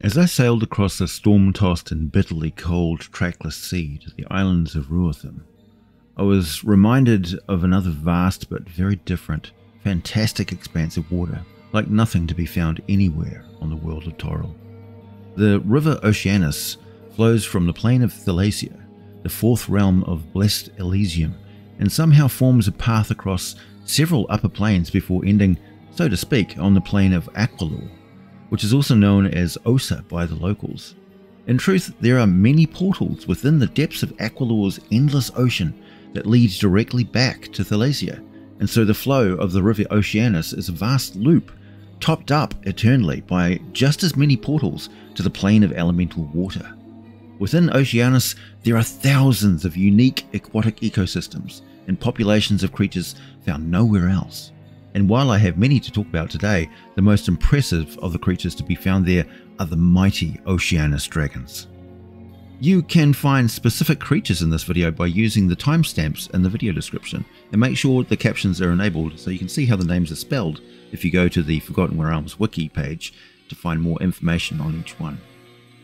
As I sailed across the storm-tossed and bitterly cold trackless sea to the islands of Ruatham, I was reminded of another vast but very different, fantastic expanse of water, like nothing to be found anywhere on the world of Toril. The river Oceanus flows from the plain of Thalacia, the fourth realm of blessed Elysium, and somehow forms a path across several upper planes before ending, so to speak, on the plain of Aqualor, which is also known as Osa by the locals. In truth, there are many portals within the depths of Aqualor's endless ocean that leads directly back to Thalacia, and so the flow of the river Oceanus is a vast loop, topped up eternally by just as many portals to the plane of elemental water. Within Oceanus, there are thousands of unique aquatic ecosystems and populations of creatures found nowhere else. And while I have many to talk about today, the most impressive of the creatures to be found there are the mighty Oceanus dragons. You can find specific creatures in this video by using the timestamps in the video description, and make sure the captions are enabled so you can see how the names are spelled if you go to the Forgotten Realms wiki page to find more information on each one.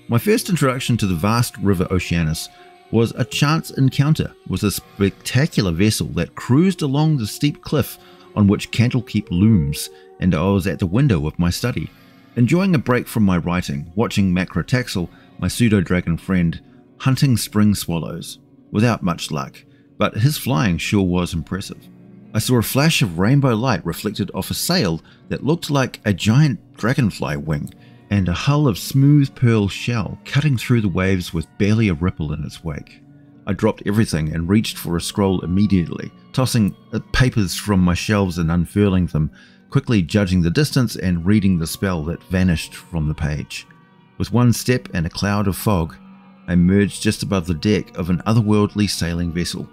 My first introduction to the vast river Oceanus was a chance encounter with a spectacular vessel that cruised along the steep cliff on which Candlekeep looms, and I was at the window of my study, enjoying a break from my writing, watching Macrotaxel, my pseudo-dragon friend, hunting spring swallows, without much luck, but his flying sure was impressive. I saw a flash of rainbow light reflected off a sail that looked like a giant dragonfly wing, and a hull of smooth pearl shell cutting through the waves with barely a ripple in its wake. I dropped everything and reached for a scroll immediately, tossing papers from my shelves and unfurling them, quickly judging the distance and reading the spell that vanished from the page. With one step and a cloud of fog, I emerged just above the deck of an otherworldly sailing vessel.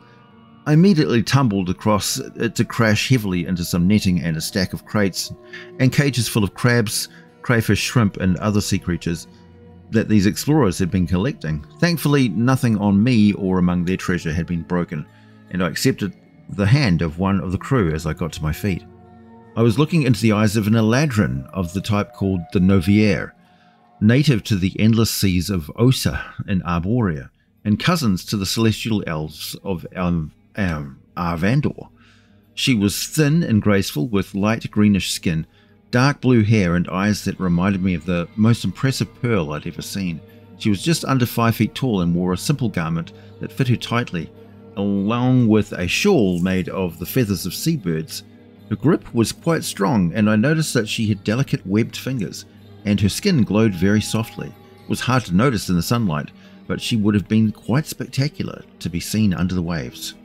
I immediately tumbled across it to crash heavily into some netting and a stack of crates and cages full of crabs, crayfish, shrimp, and other sea creatures that these explorers had been collecting. Thankfully, nothing on me or among their treasure had been broken, and I accepted the hand of one of the crew as I got to my feet. I was looking into the eyes of an Eladrin of the type called the Noviere, native to the endless seas of Osa in Arborea, and cousins to the celestial elves of Arvandor. She was thin and graceful, with light greenish skin, dark blue hair, and eyes that reminded me of the most impressive pearl I'd ever seen. She was just under 5 feet tall and wore a simple garment that fit her tightly, along with a shawl made of the feathers of seabirds. Her grip was quite strong, and I noticed that she had delicate webbed fingers, and her skin glowed very softly. It was hard to notice in the sunlight, but she would have been quite spectacular to be seen under the waves.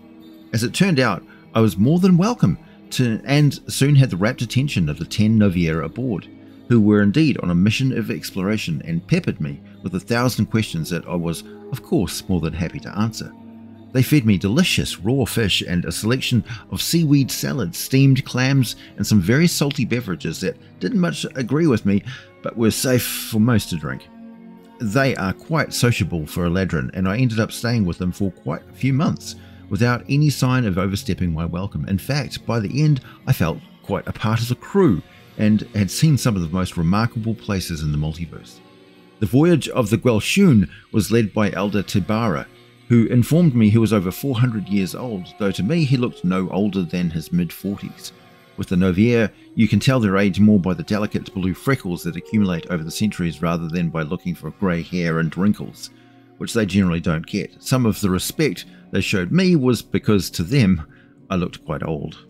As it turned out, I was more than welcome and soon had the rapt attention of the 10 Noviere aboard, who were indeed on a mission of exploration and peppered me with 1,000 questions that I was, of course, more than happy to answer. They fed me delicious raw fish and a selection of seaweed salads, steamed clams, and some very salty beverages that didn't much agree with me, but were safe for most to drink. They are quite sociable for Eladrin, and I ended up staying with them for quite a few months, without any sign of overstepping my welcome. In fact, by the end, I felt quite a part of the crew, and had seen some of the most remarkable places in the multiverse. The voyage of the Gwelshun was led by Elder Tibara, who informed me he was over 400 years old, though to me he looked no older than his mid-40s. With the Noviere, you can tell their age more by the delicate blue freckles that accumulate over the centuries rather than by looking for grey hair and wrinkles, which they generally don't get. Some of the respect they showed me was because to them, I looked quite old.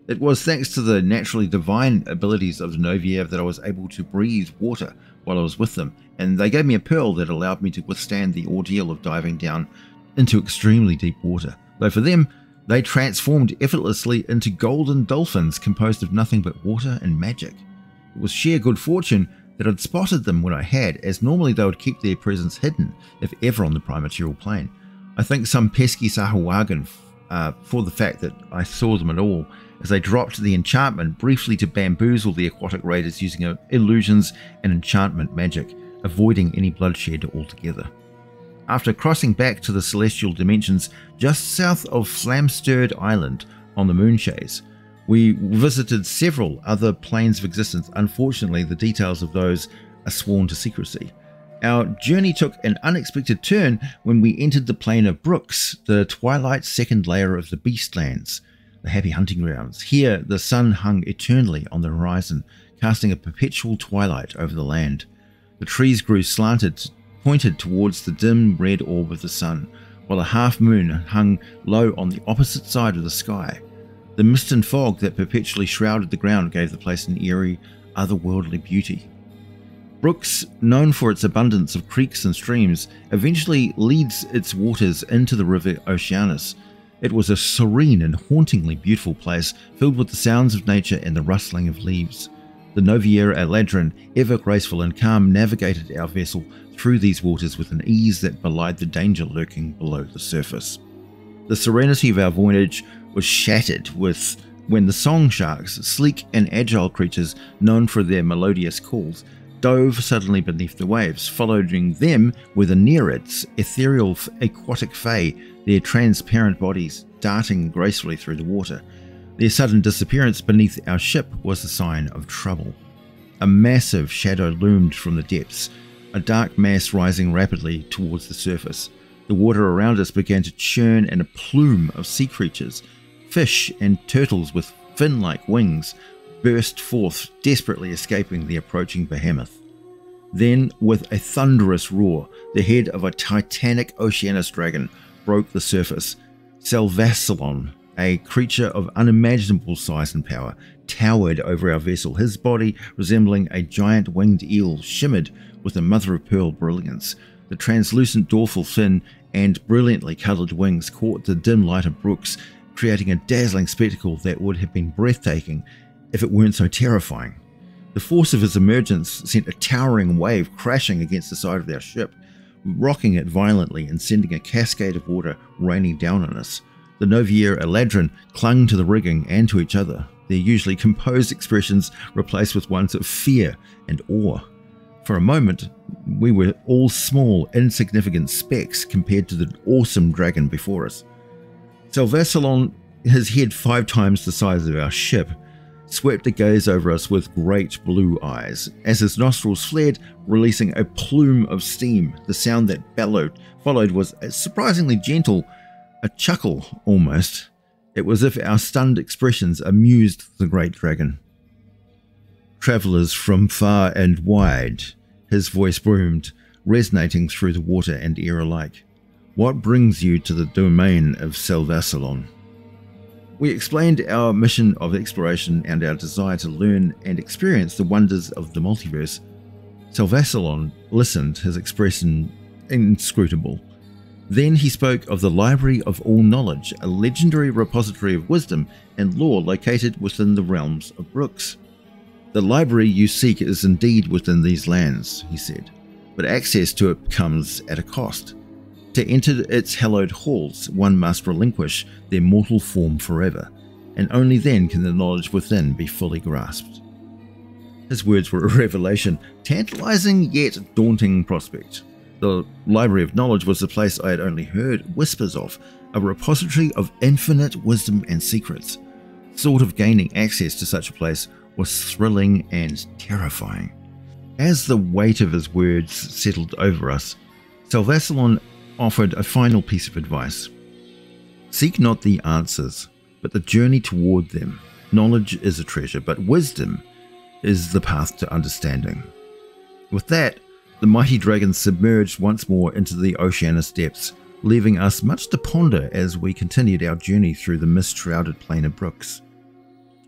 It was thanks to the naturally divine abilities of the Noviere that I was able to breathe water while I was with them, and they gave me a pearl that allowed me to withstand the ordeal of diving down into extremely deep water, though for them, they transformed effortlessly into golden dolphins composed of nothing but water and magic. It was sheer good fortune that I'd spotted them when I had, as normally they would keep their presence hidden, if ever on the primaterial plane. I think some pesky Sahuagin for the fact that I saw them at all, as they dropped the enchantment briefly to bamboozle the aquatic raiders using illusions and enchantment magic, avoiding any bloodshed altogether. After crossing back to the celestial dimensions just south of Flamstirred Island on the Moonshades, we visited several other planes of existence. Unfortunately, the details of those are sworn to secrecy. Our journey took an unexpected turn when we entered the plain of Brooks, the twilight second layer of the Beastlands, the happy hunting grounds. Here, the sun hung eternally on the horizon, casting a perpetual twilight over the land. The trees grew slanted, pointed towards the dim red orb of the sun, while a half-moon hung low on the opposite side of the sky. The mist and fog that perpetually shrouded the ground gave the place an eerie, otherworldly beauty. Brooks, known for its abundance of creeks and streams, eventually leads its waters into the river Oceanus. It was a serene and hauntingly beautiful place, filled with the sounds of nature and the rustling of leaves. The Noviere Eladrin, ever graceful and calm, navigated our vessel through these waters with an ease that belied the danger lurking below the surface. The serenity of our voyage was shattered when the song sharks, sleek and agile creatures known for their melodious calls, dove suddenly beneath the waves. Following them were the Nereids, ethereal aquatic Fey, their transparent bodies darting gracefully through the water. Their sudden disappearance beneath our ship was a sign of trouble. A massive shadow loomed from the depths, a dark mass rising rapidly towards the surface. The water around us began to churn, and a plume of sea creatures, fish and turtles with fin-like wings, burst forth, desperately escaping the approaching behemoth. Then, with a thunderous roar, the head of a titanic Oceanus dragon broke the surface. Selvelsalon, a creature of unimaginable size and power, towered over our vessel. His body, resembling a giant winged eel, shimmered with a mother-of-pearl brilliance. The translucent dorsal fin and brilliantly coloured wings caught the dim light of Brooks, creating a dazzling spectacle that would have been breathtaking if it weren't so terrifying. The force of his emergence sent a towering wave crashing against the side of our ship, rocking it violently and sending a cascade of water raining down on us. The Noviere Eladrin clung to the rigging and to each other, their usually composed expressions replaced with ones of fear and awe. For a moment, we were all small, insignificant specks compared to the awesome dragon before us. Selvelsalon, his head 5 times the size of our ship, swept a gaze over us with great blue eyes. As his nostrils flared, releasing a plume of steam, the sound that followed was surprisingly gentle, a chuckle almost. It was as if our stunned expressions amused the great dragon. "Travellers from far and wide," his voice boomed, resonating through the water and air alike. "What brings you to the domain of Selvelsalon?" We explained our mission of exploration and our desire to learn and experience the wonders of the multiverse. Selvelsalon listened, his expression inscrutable. Then he spoke of the Library of All Knowledge, a legendary repository of wisdom and lore located within the realms of Brooks. "The library you seek is indeed within these lands," he said, "but access to it comes at a cost. To enter its hallowed halls, one must relinquish their mortal form forever, and only then can the knowledge within be fully grasped." His words were a revelation, tantalizing yet daunting prospect. The Library of Knowledge was a place I had only heard whispers of, a repository of infinite wisdom and secrets. The thought of gaining access to such a place was thrilling and terrifying. As the weight of his words settled over us, Selvelsalon offered a final piece of advice. "Seek not the answers, but the journey toward them. Knowledge is a treasure, but wisdom is the path to understanding." With that, the mighty dragon submerged once more into the Oceanus depths, leaving us much to ponder as we continued our journey through the mist-shrouded plain of Brooks.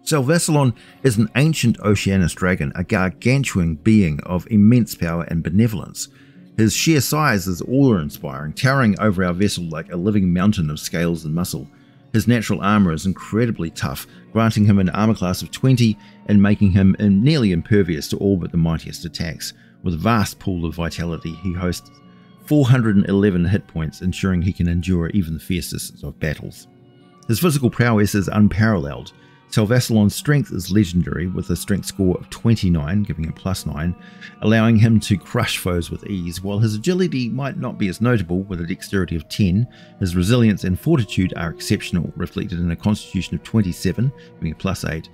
Selvelsalon is an ancient Oceanus dragon, a gargantuan being of immense power and benevolence. His sheer size is awe-inspiring, towering over our vessel like a living mountain of scales and muscle. His natural armor is incredibly tough, granting him an armor class of 20 and making him nearly impervious to all but the mightiest attacks. With a vast pool of vitality, he hosts 411 hit points, ensuring he can endure even the fiercest of battles. His physical prowess is unparalleled. Selvelsalon's strength is legendary, with a strength score of 29, giving him +9, allowing him to crush foes with ease, while his agility might not be as notable, with a dexterity of 10. His resilience and fortitude are exceptional, reflected in a constitution of 27, giving him +8.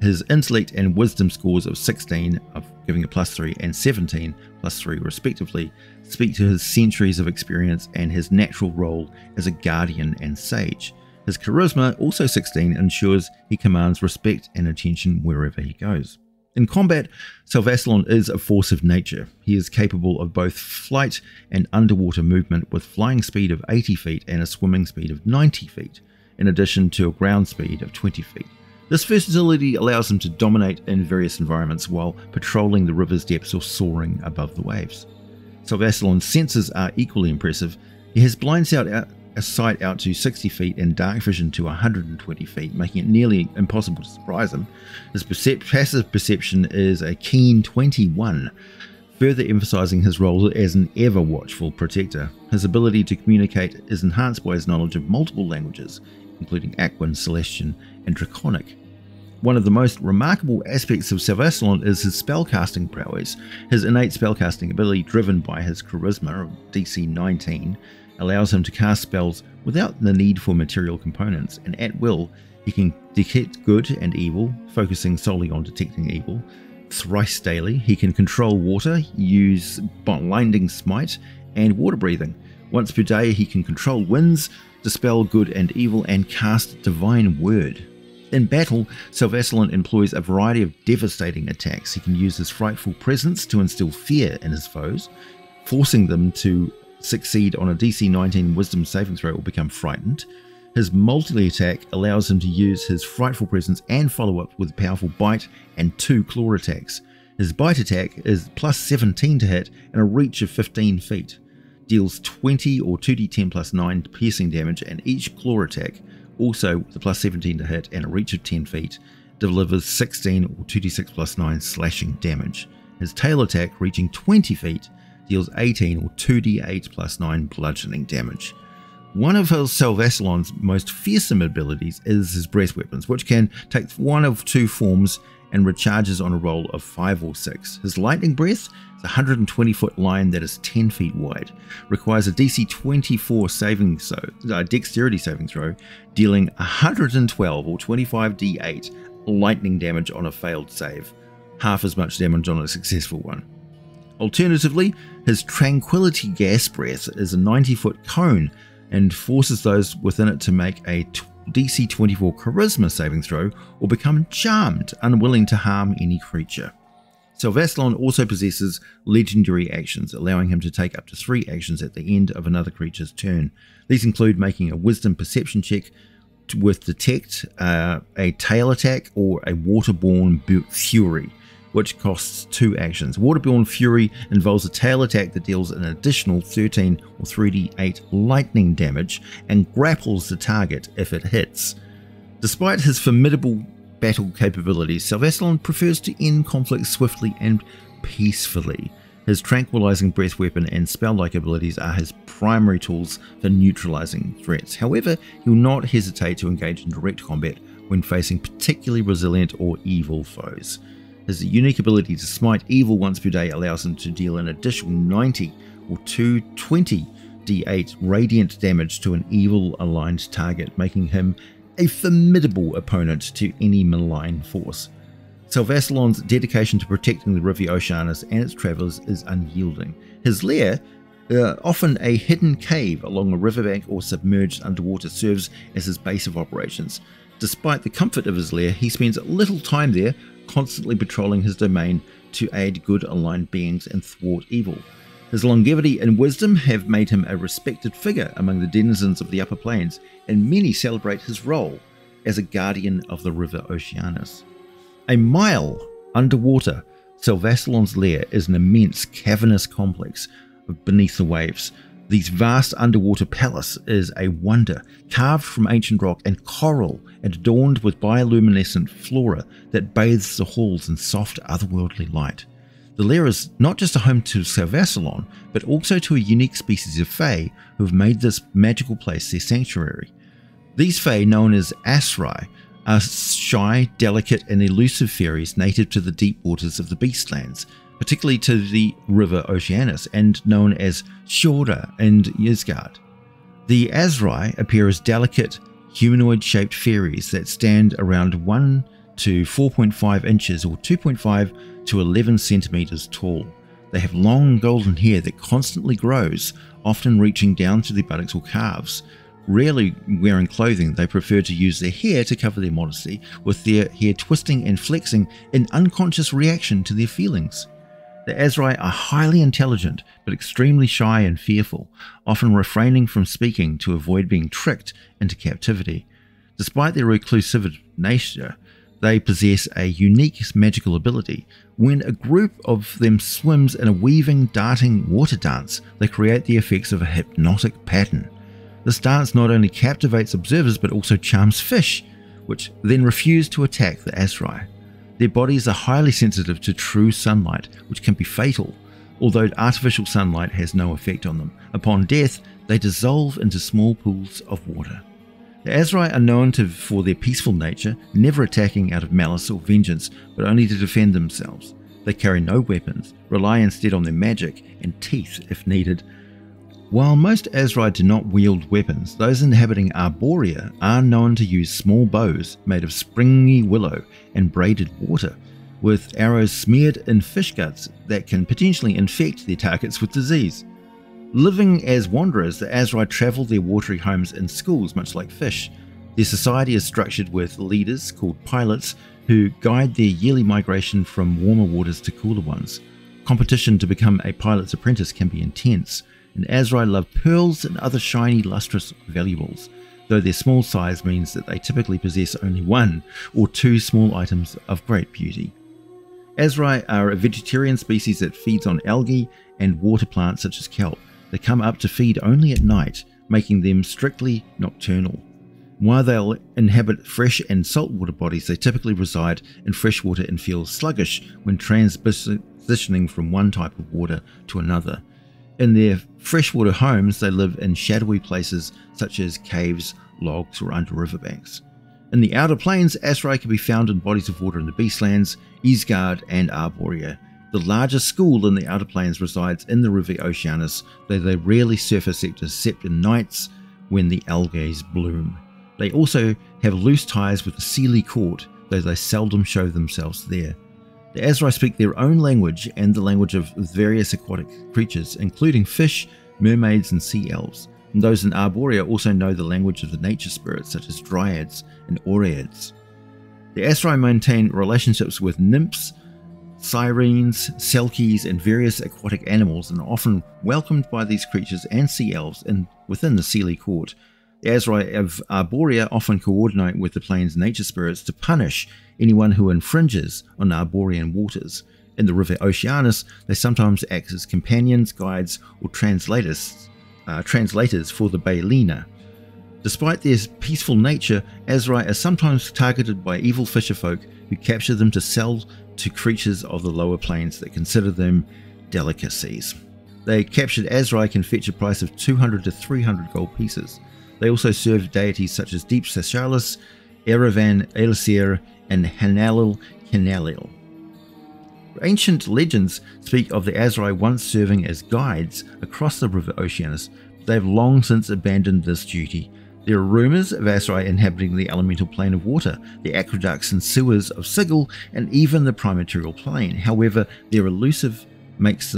His intellect and wisdom scores of 16, of giving a +3, and 17, +3 respectively, speak to his centuries of experience and his natural role as a guardian and sage. His charisma, also 16, ensures he commands respect and attention wherever he goes. In combat, Selvelsalon is a force of nature. He is capable of both flight and underwater movement with flying speed of 80 feet and a swimming speed of 90 feet, in addition to a ground speed of 20 feet. This versatility allows him to dominate in various environments while patrolling the river's depths or soaring above the waves. Selvelsalon's senses are equally impressive. He has blind sight out to 60 feet and dark vision to 120 feet, making it nearly impossible to surprise him. His passive perception is a keen 21, further emphasizing his role as an ever-watchful protector. His ability to communicate is enhanced by his knowledge of multiple languages, including Aquan, Celestian, and Draconic. One of the most remarkable aspects of Selvelsalon is his spellcasting prowess. His innate spellcasting ability, driven by his charisma of DC 19, allows him to cast spells without the need for material components, and at will he can detect good and evil, focusing solely on detecting evil. Thrice daily he can control water, use blinding smite, and water breathing. Once per day he can control winds, dispel good and evil, and cast divine word. In battle, Selvelsalon employs a variety of devastating attacks. He can use his frightful presence to instill fear in his foes, forcing them to succeed on a DC 19 wisdom saving throw or become frightened. His multi-attack allows him to use his frightful presence and follow up with a powerful bite and 2 claw attacks. His bite attack is +17 to hit and a reach of 15 feet. Deals 20 or 2d10 plus 9 piercing damage, and each claw attack, also with a +17 to hit and a reach of 10 feet, delivers 16 or 2d6 plus 9 slashing damage. His tail attack, reaching 20 feet, deals 18 or 2d8 plus 9 bludgeoning damage. One of Selvelsalon's most fearsome abilities is his breath weapons, which can take one of 2 forms and recharges on a roll of 5 or 6. His lightning breath is a 120-foot line that is 10 feet wide, requires a DC 24 dexterity saving throw, dealing 112 or 25d8 lightning damage on a failed save, half as much damage on a successful one. Alternatively, his tranquility gas breath is a 90-foot cone and forces those within it to make a DC 24 charisma saving throw or become charmed, unwilling to harm any creature. Selvelsalon also possesses legendary actions, allowing him to take up to 3 actions at the end of another creature's turn. These include making a wisdom perception check with detect, a tail attack, or a waterborne fury, which costs 2 actions. Waterborne Fury involves a tail attack that deals an additional 13 or 3d8 lightning damage and grapples the target if it hits. Despite his formidable battle capabilities, Selvelsalon prefers to end conflict swiftly and peacefully. His tranquilizing breath weapon and spell-like abilities are his primary tools for neutralizing threats. However, he will not hesitate to engage in direct combat when facing particularly resilient or evil foes. His unique ability to smite evil once per day allows him to deal an additional 90 or 220d8 radiant damage to an evil aligned target, making him a formidable opponent to any malign force. Selvelsalon's dedication to protecting the river Oceanus and its travelers is unyielding. His lair, often a hidden cave along a riverbank or submerged underwater, serves as his base of operations. Despite the comfort of his lair, he spends little time there, constantly patrolling his domain to aid good aligned beings and thwart evil. His longevity and wisdom have made him a respected figure among the denizens of the upper plains, and many celebrate his role as a guardian of the river Oceanus. A mile underwater, Selvelsalon's lair is an immense cavernous complex beneath the waves. This vast underwater palace is a wonder, carved from ancient rock and coral and adorned with bioluminescent flora that bathes the halls in soft otherworldly light. The lair is not just a home to Selvelsalon, but also to a unique species of Fey who have made this magical place their sanctuary. These Fey, known as Asrai, are shy, delicate and elusive fairies native to the deep waters of the Beastlands, particularly to the river Oceanus, and known as Shora and Ysgard. The Asrai appear as delicate, humanoid-shaped fairies that stand around 1 to 4.5 inches or 2.5 to 11 centimeters tall. They have long golden hair that constantly grows, often reaching down to their buttocks or calves. Rarely wearing clothing, they prefer to use their hair to cover their modesty, with their hair twisting and flexing in unconscious reaction to their feelings. The Asrai are highly intelligent, but extremely shy and fearful, often refraining from speaking to avoid being tricked into captivity. Despite their reclusive nature, they possess a unique magical ability. When a group of them swims in a weaving, darting water dance, they create the effects of a hypnotic pattern. This dance not only captivates observers but also charms fish, which then refuse to attack the Asrai. Their bodies are highly sensitive to true sunlight, which can be fatal, although artificial sunlight has no effect on them. Upon death, they dissolve into small pools of water. The Asrai are known for their peaceful nature, never attacking out of malice or vengeance, but only to defend themselves. They carry no weapons, rely instead on their magic and teeth if needed. While most Asrai do not wield weapons, those inhabiting Arborea are known to use small bows made of springy willow and braided water, with arrows smeared in fish guts that can potentially infect their targets with disease. Living as wanderers, the Asrai travel their watery homes in schools, much like fish. Their society is structured with leaders, called pilots, who guide their yearly migration from warmer waters to cooler ones. Competition to become a pilot's apprentice can be intense, and Asrai love pearls and other shiny, lustrous valuables, though their small size means that they typically possess only one or two small items of great beauty. Asrai are a vegetarian species that feeds on algae and water plants such as kelp. They come up to feed only at night, making them strictly nocturnal. While they'll inhabit fresh and saltwater bodies, they typically reside in freshwater and feel sluggish when transitioning from one type of water to another. In their freshwater homes, they live in shadowy places such as caves, logs, or under riverbanks. In the outer plains, Asrai can be found in bodies of water in the Beastlands, Isgard, and Arborea. The largest school in the outer plains resides in the river Oceanus, though they rarely surface except in nights when the algae bloom. They also have loose ties with the Sealy court, though they seldom show themselves there. The Asrai speak their own language and the language of various aquatic creatures, including fish, mermaids, and sea elves. And those in Arborea also know the language of the nature spirits, such as dryads and oreads. The Asrai maintain relationships with nymphs, sirens, selkies, and various aquatic animals, and are often welcomed by these creatures and sea elves within the Sealy court. The Asrai of Arborea often coordinate with the plains nature spirits to punish anyone who infringes on Arborean waters. In the river Oceanus, they sometimes act as companions, guides, or translators for the Bailina. Despite their peaceful nature, Asrai are sometimes targeted by evil fisherfolk who capture them to sell to creatures of the lower plains that consider them delicacies. The captured Asrai can fetch a price of 200 to 300 gold pieces. They also serve deities such as Deep Sashalis, Erevan, Elisir, and Hanalil Kinalil. Ancient legends speak of the Asrai once serving as guides across the river Oceanus, but they have long since abandoned this duty. There are rumours of Asrai inhabiting the elemental plane of water, the aqueducts and sewers of Sigil, and even the primaterial plane. However, their elusiveness makes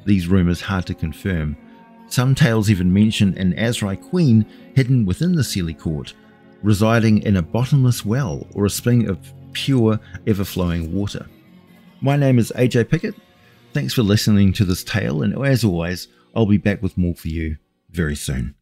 these rumours hard to confirm. Some tales even mention an Asrai queen hidden within the Sealy court, residing in a bottomless well or a spring of pure, ever-flowing water. My name is AJ Pickett. Thanks for listening to this tale, and as always, I'll be back with more for you very soon.